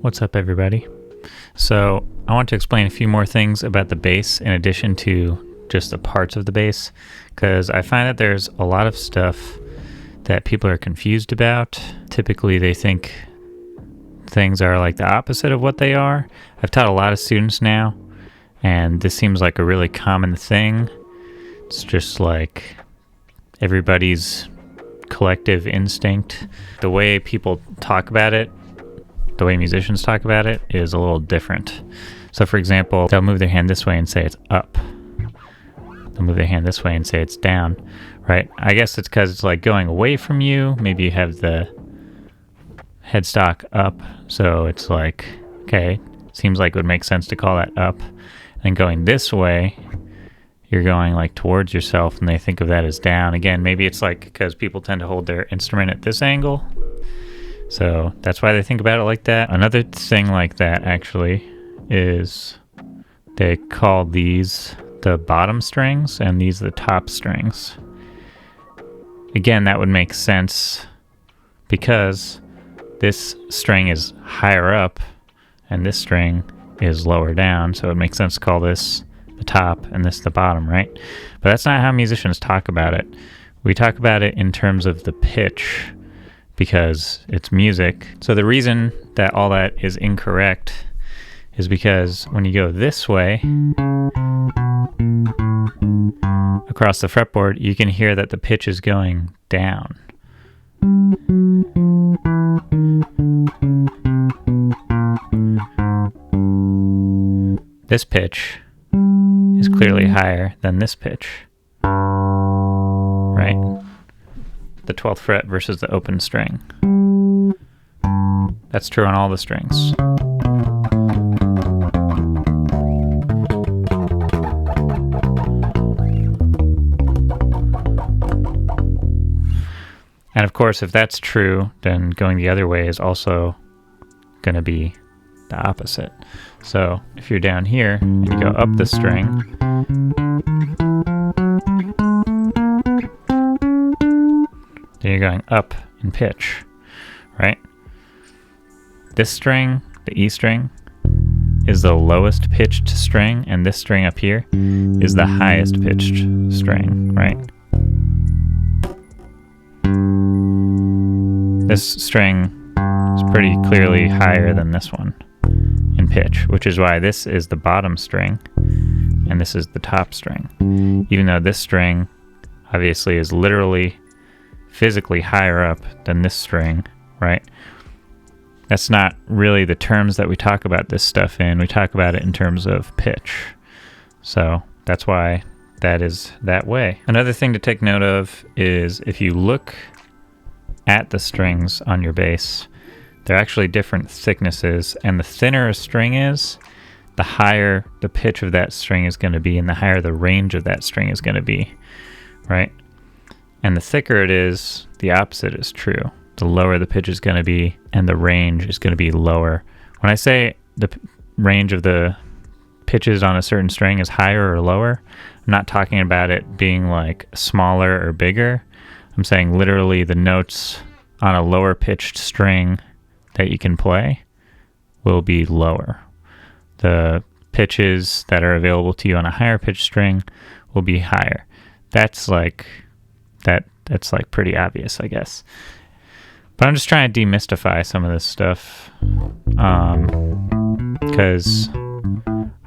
What's up, everybody? So I want to explain a few more things about the bass in addition to just the parts of the bass, because I find that there's a lot of stuff that people are confused about. Typically they think things are like the opposite of what they are. I've taught a lot of students now, and this seems like a really common thing. It's just like everybody's collective instinct. The way people talk about it, the way musicians talk about it, is a little different. So for example, they'll move their hand this way and say it's up. They'll move their hand this way and say it's down, right? I guess it's because it's like going away from you. Maybe you have the headstock up, so it's like, okay, seems like it would make sense to call that up. And going this way, you're going like towards yourself, and they think of that as down. Again, maybe it's like because people tend to hold their instrument at this angle, so that's why they think about it like that. Another thing like that actually is they call these the bottom strings and these the top strings. Again, that would make sense because this string is higher up and this string is lower down, so it makes sense to call this the top and this the bottom, right? But that's not how musicians talk about it. We talk about it in terms of the pitch because it's music. So the reason that all that is incorrect is because when you go this way across the fretboard, you can hear that the pitch is going down. This pitch is clearly higher than this pitch, right? The 12th fret versus the open string. That's true on all the strings. And of course, if that's true, then going the other way is also going to be the opposite. So if you're down here and you go up the string, then you're going up in pitch, right? This string, the E string, is the lowest pitched string, and this string up here is the highest pitched string, right? This string is pretty clearly higher than this one in pitch, which is why this is the bottom string and this is the top string, even though this string obviously is literally physically higher up than this string, right? That's not really the terms that we talk about this stuff in. We talk about it in terms of pitch. So that's why that is that way. Another thing to take note of is if you look at the strings on your bass, they're actually different thicknesses, and the thinner a string is, the higher the pitch of that string is going to be, and the higher the range of that string is going to be, right? And the thicker it is, the opposite is true. The lower the pitch is going to be, and the range is going to be lower. When I say the range of the pitches on a certain string is higher or lower, I'm not talking about it being like smaller or bigger. I'm saying literally the notes on a lower pitched string that you can play will be lower. The pitches that are available to you on a higher pitched string will be higher. That's like pretty obvious, I guess. But I'm just trying to demystify some of this stuff because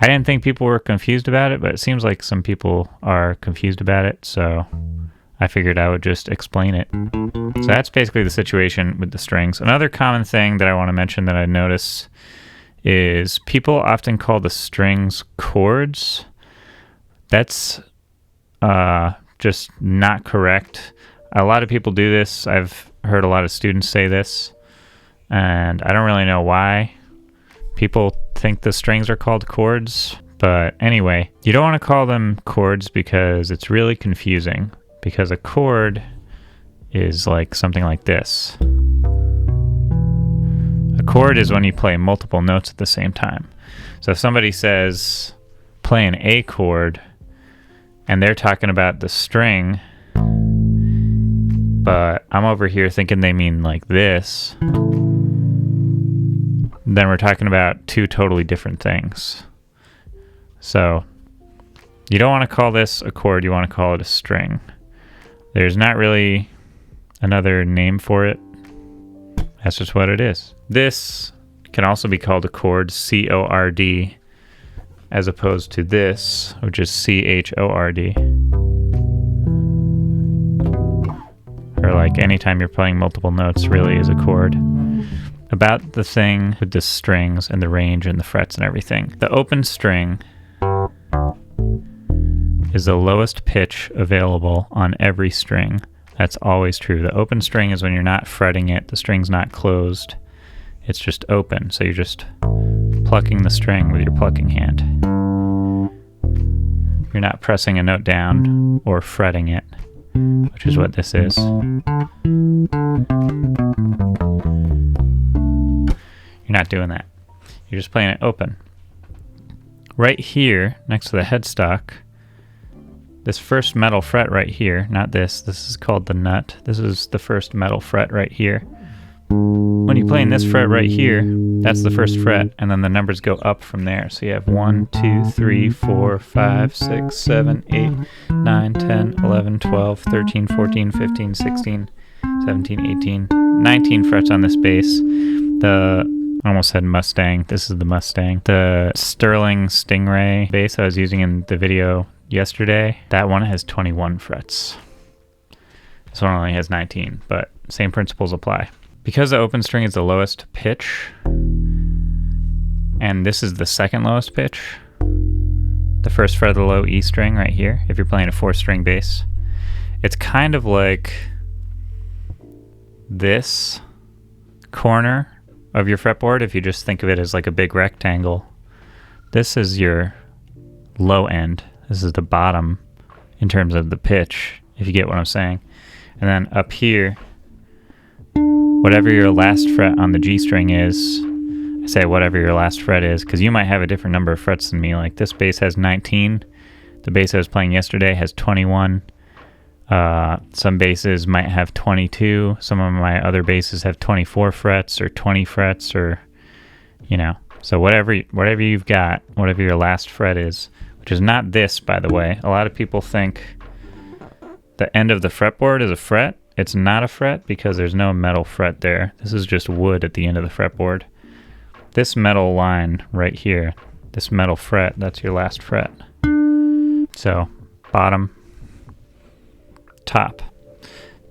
I didn't think people were confused about it, but it seems like some people are confused about it, so I figured I would just explain it. So that's basically the situation with the strings. Another common thing that I want to mention that I notice is people often call the strings chords. That's just not correct. A lot of people do this. I've heard a lot of students say this, and I don't really know why people think the strings are called chords. But anyway, you don't want to call them chords because it's really confusing. Because a chord is like something like this. A chord is when you play multiple notes at the same time. So if somebody says play an A chord and they're talking about the string, but I'm over here thinking they mean like this, then we're talking about two totally different things. So you don't want to call this a chord, you want to call it a string. There's not really another name for it. That's just what it is. This can also be called a chord, C-O-R-D, as opposed to this, which is C-H-O-R-D. Or like anytime you're playing multiple notes really is a chord. About the thing with the strings and the range and the frets and everything. The open string is the lowest pitch available on every string. That's always true. The open string is when you're not fretting it, the string's not closed, it's just open. So you're just plucking the string with your plucking hand. You're not pressing a note down or fretting it, which is what this is. You're not doing that. You're just playing it open. Right here, next to the headstock, this first metal fret right here, not this is called the nut. This is the first metal fret right here. When you're playing this fret right here, that's the first fret, and then the numbers go up from there. So you have 1, 2, 3, 4, 5, 6, 7, 8, 9, 10, 11, 12, 13, 14, 15, 16, 17, 18, 19 frets on this bass. I almost said Mustang. This is the Mustang. The Sterling Stingray bass I was using in the video yesterday, that one has 21 frets. This one only has 19, but same principles apply. Because the open string is the lowest pitch, and this is the second lowest pitch, the first fret of the low E string right here, if you're playing a 4-string bass, it's kind of like this corner of your fretboard. If you just think of it as like a big rectangle, this is your low end. This is the bottom in terms of the pitch, if you get what I'm saying. And then up here, whatever your last fret on the G string is, I say whatever your last fret is, because you might have a different number of frets than me. Like this bass has 19. The bass I was playing yesterday has 21. Some basses might have 22. Some of my other basses have 24 frets or 20 frets, or, you know. So whatever you've got, whatever your last fret is, which is not this, by the way. A lot of people think the end of the fretboard is a fret. It's not a fret because there's no metal fret there. This is just wood at the end of the fretboard. This metal line right here, this metal fret, that's your last fret. So bottom, top.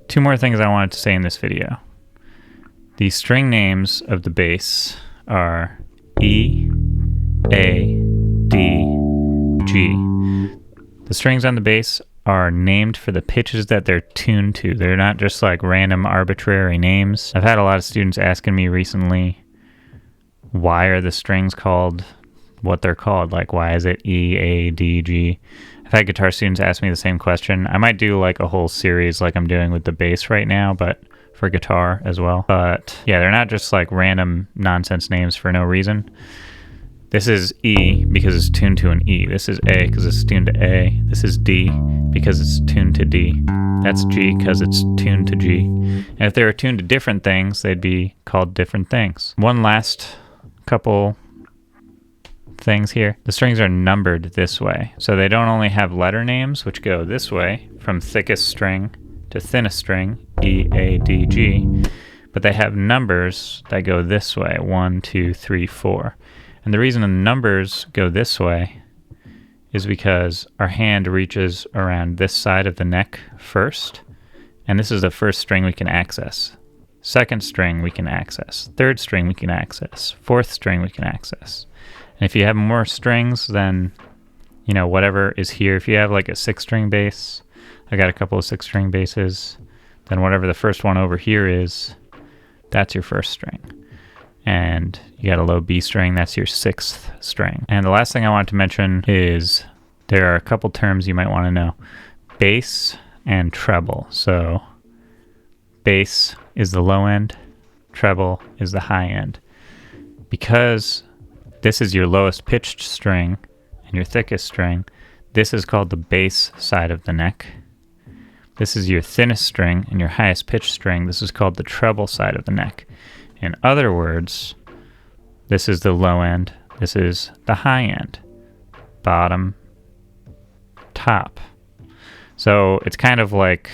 Two more things I wanted to say in this video. The string names of the bass are E, A, D, G. The strings on the bass are named for the pitches that they're tuned to. They're not just like random arbitrary names. I've had a lot of students asking me recently, why are the strings called what they're called? Like, why is it E, A, D, G? I've had guitar students ask me the same question. I might do like a whole series like I'm doing with the bass right now, but for guitar as well. But yeah, they're not just like random nonsense names for no reason. This is E because it's tuned to an E. This is A because it's tuned to A. This is D because it's tuned to D. That's G because it's tuned to G. And if they were tuned to different things, they'd be called different things. One last couple things here. The strings are numbered this way. So they don't only have letter names, which go this way, from thickest string to thinnest string, E, A, D, G, but they have numbers that go this way, 1, 2, 3, 4. And the reason the numbers go this way is because our hand reaches around this side of the neck first, and this is the first string we can access. Second string we can access. Third string we can access. Fourth string we can access. And if you have more strings than, you know, whatever is here, if you have like a 6-string bass, I got a couple of 6-string basses, then whatever the first one over here is, that's your first string. And you got a low B string, that's your 6th string. And the last thing I wanted to mention is there are a couple terms you might want to know. Bass and treble. So bass is the low end, treble is the high end. Because this is your lowest pitched string and your thickest string, this is called the bass side of the neck. This is your thinnest string and your highest pitched string. This is called the treble side of the neck. In other words, This is the low end. This is the high end. Bottom, top. So it's kind of like,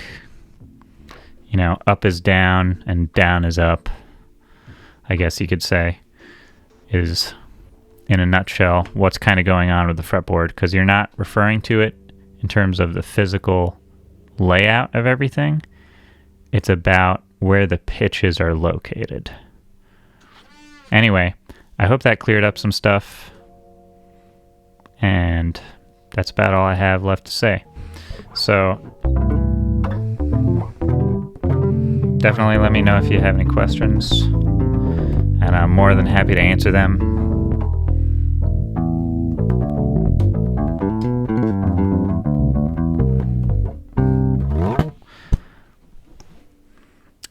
you know, up is down and down is up, I guess you could say, is in a nutshell what's kind of going on with the fretboard, because you're not referring to it in terms of the physical layout of everything. It's about where the pitches are located. Anyway, I hope that cleared up some stuff, and that's about all I have left to say. So definitely let me know if you have any questions, and I'm more than happy to answer them.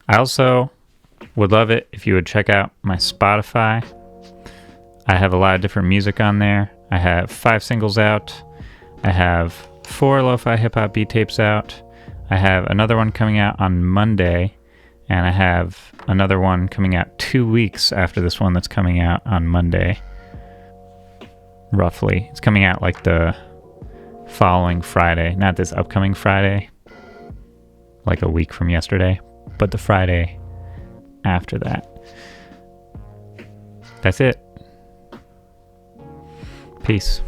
I also would love it if you would check out my Spotify. I have a lot of different music on there. I have 5 singles out. I have 4 lo-fi hip-hop beat tapes out. I have another one coming out on Monday, and I have another one coming out 2 weeks after this one that's coming out on Monday. Roughly. It's coming out like the following Friday, not this upcoming Friday, like a week from yesterday, but the Friday after that. That's it. Peace.